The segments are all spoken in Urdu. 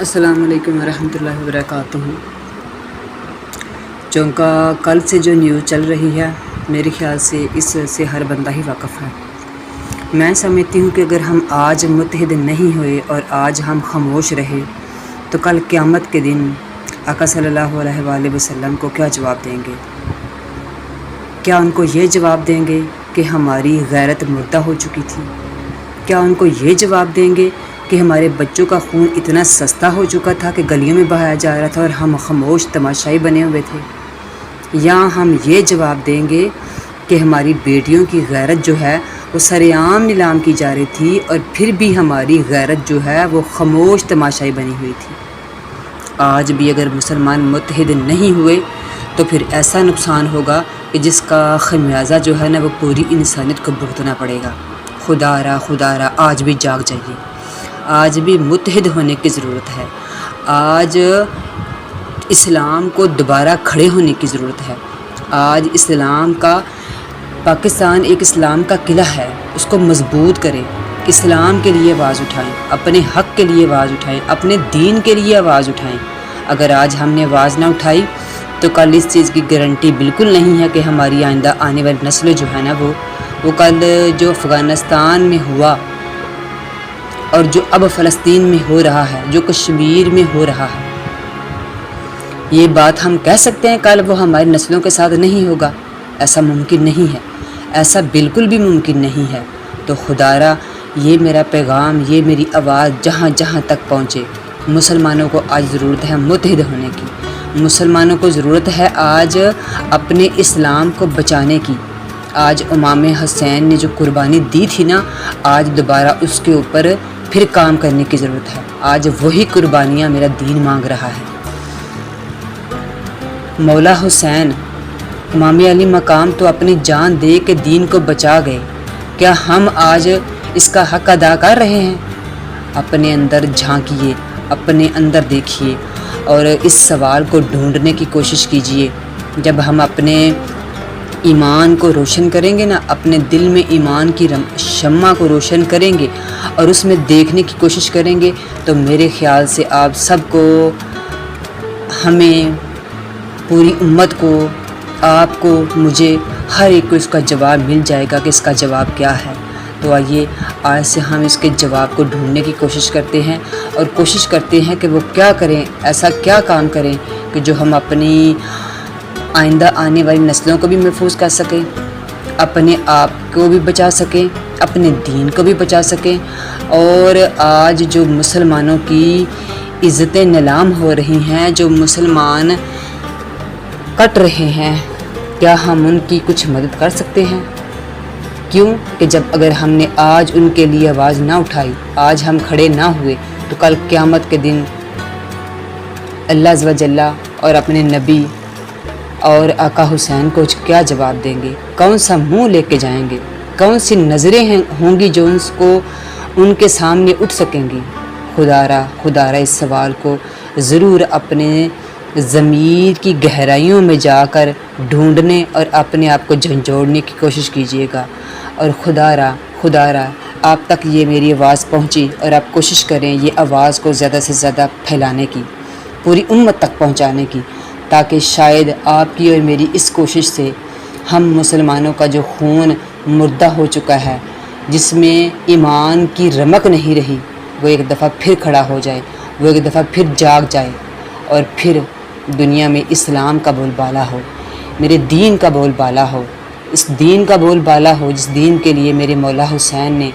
السلام علیکم ورحمۃ اللہ وبرکاتہ۔ چونکہ کل سے جو نیوز چل رہی ہے میرے خیال سے اس سے ہر بندہ ہی واقف ہے۔ میں سمجھتی ہوں کہ اگر ہم آج متحد نہیں ہوئے اور آج ہم خاموش رہے تو کل قیامت کے دن آقا صلی اللہ علیہ وآلہ وسلم کو کیا جواب دیں گے؟ کیا ان کو یہ جواب دیں گے کہ ہماری غیرت مردہ ہو چکی تھی؟ کیا ان کو یہ جواب دیں گے کہ ہمارے بچوں کا خون اتنا سستا ہو چکا تھا کہ گلیوں میں بہایا جا رہا تھا اور ہم خاموش تماشائی بنے ہوئے تھے؟ یا ہم یہ جواب دیں گے کہ ہماری بیٹیوں کی غیرت جو ہے وہ سرعام نیلام کی جا رہی تھی اور پھر بھی ہماری غیرت جو ہے وہ خاموش تماشائی بنی ہوئی تھی؟ آج بھی اگر مسلمان متحد نہیں ہوئے تو پھر ایسا نقصان ہوگا کہ جس کا خمیازہ جو ہے نا وہ پوری انسانیت کو بھگتنا پڑے گا۔ خدا را آج بھی جاگ جائیے، آج بھی متحد ہونے کی ضرورت ہے۔ آج اسلام کو دوبارہ کھڑے ہونے کی ضرورت ہے۔ آج اسلام کا پاکستان ایک اسلام کا قلعہ ہے، اس کو مضبوط کریں، اسلام کے لیے آواز اٹھائیں، اپنے حق کے لیے آواز اٹھائیں، اپنے دین کے لیے آواز اٹھائیں۔ اگر آج ہم نے آواز نہ اٹھائی تو کل اس چیز کی گارنٹی بالکل نہیں ہے کہ ہماری آئندہ آنے والی نسلیں جو ہے نا وہ کل جو افغانستان میں ہوا اور جو اب فلسطین میں ہو رہا ہے، جو کشمیر میں ہو رہا ہے، یہ بات ہم کہہ سکتے ہیں کل وہ ہماری نسلوں کے ساتھ نہیں ہوگا؟ ایسا ممکن نہیں ہے، ایسا بالکل بھی ممکن نہیں ہے۔ تو خدا یہ میرا پیغام، یہ میری آواز جہاں جہاں تک پہنچے، مسلمانوں کو آج ضرورت ہے متحد ہونے کی، مسلمانوں کو ضرورت ہے آج اپنے اسلام کو بچانے کی۔ آج امام حسین نے جو قربانی دی تھی نا، آج دوبارہ اس کے اوپر پھر کام کرنے کی ضرورت ہے۔ آج وہی قربانیاں میرا دین مانگ رہا ہے۔ مولا حسین امام علی مقام تو اپنی جان دے کے دین کو بچا گئے، کیا ہم آج اس کا حق ادا کر رہے ہیں؟ اپنے اندر جھانکیے، اپنے اندر دیکھیے اور اس سوال کو ڈھونڈنے کی کوشش کیجیے۔ جب ہم اپنے ایمان کو روشن کریں گے نا، اپنے دل میں ایمان کی شمع کو روشن کریں گے اور اس میں دیکھنے کی کوشش کریں گے تو میرے خیال سے آپ سب کو، ہمیں، پوری امت کو، آپ کو، مجھے، ہر ایک کو اس کا جواب مل جائے گا کہ اس کا جواب کیا ہے۔ تو آئیے آج سے ہم اس کے جواب کو ڈھونڈنے کی کوشش کرتے ہیں اور کوشش کرتے ہیں کہ وہ کیا کریں، ایسا کیا کام کریں کہ جو ہم اپنی آئندہ آنے والی نسلوں کو بھی محفوظ کر سکیں، اپنے آپ کو بھی بچا سکیں، اپنے دین کو بھی بچا سکیں۔ اور آج جو مسلمانوں کی عزتیں نیلام ہو رہی ہیں، جو مسلمان کٹ رہے ہیں، کیا ہم ان کی کچھ مدد کر سکتے ہیں؟ کیوں کہ جب اگر ہم نے آج ان کے لیے آواز نہ اٹھائی، آج ہم کھڑے نہ ہوئے تو کل قیامت کے دن اللہ عز و جل اور اپنے نبی اور آقا حسین کو کیا جواب دیں گے؟ کون سا منہ لے کے جائیں گے؟ کون سی نظریں ہوں گی جو ان کے سامنے اٹھ سکیں گی؟ خدا را اس سوال کو ضرور اپنے ضمیر کی گہرائیوں میں جا کر ڈھونڈنے اور اپنے آپ کو جھنجھوڑنے کی کوشش کیجیے گا۔ اور خدا را آپ تک یہ میری آواز پہنچی اور آپ کوشش کریں یہ آواز کو زیادہ سے زیادہ پھیلانے کی، پوری امت تک پہنچانے کی، تاکہ شاید آپ کی اور میری اس کوشش سے ہم مسلمانوں کا جو خون مردہ ہو چکا ہے، جس میں ایمان کی رمق نہیں رہی، وہ ایک دفعہ پھر کھڑا ہو جائے، وہ ایک دفعہ پھر جاگ جائے اور پھر دنیا میں اسلام کا بول بالا ہو، میرے دین کا بول بالا ہو، اس دین کا بول بالا ہو جس دین کے لیے میرے مولا حسین نے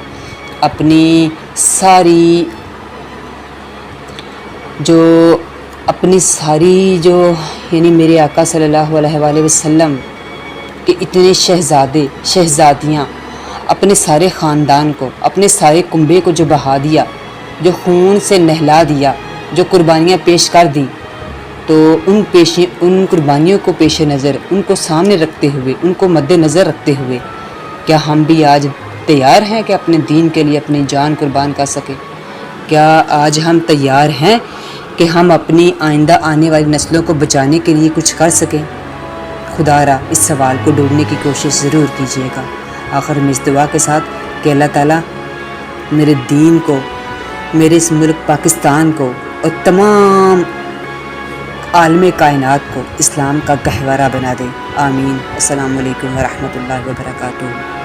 اپنی ساری یعنی میرے آقا صلی اللہ علیہ وآلہ وسلم کے اتنے شہزادے شہزادیاں، اپنے سارے خاندان کو، اپنے سارے کنبے کو جو بہا دیا، جو خون سے نہلا دیا، جو قربانیاں پیش کر دی، تو ان قربانیوں کو پیش نظر، ان کو سامنے رکھتے ہوئے، ان کو مد نظر رکھتے ہوئے کیا ہم بھی آج تیار ہیں کہ اپنے دین کے لیے اپنی جان قربان کر سکیں؟ کیا آج ہم تیار ہیں کہ ہم اپنی آئندہ آنے والی نسلوں کو بچانے کے لیے کچھ کر سکیں؟ خدا را اس سوال کو ڈھونڈنے کی کوشش ضرور کیجیے گا۔ آخر میں اس دعا کے ساتھ کہ اللہ تعالیٰ میرے دین کو، میرے اس ملک پاکستان کو اور تمام عالم کائنات کو اسلام کا گہوارہ بنا دے۔ آمین۔ السلام علیکم ورحمۃ اللہ وبرکاتہ۔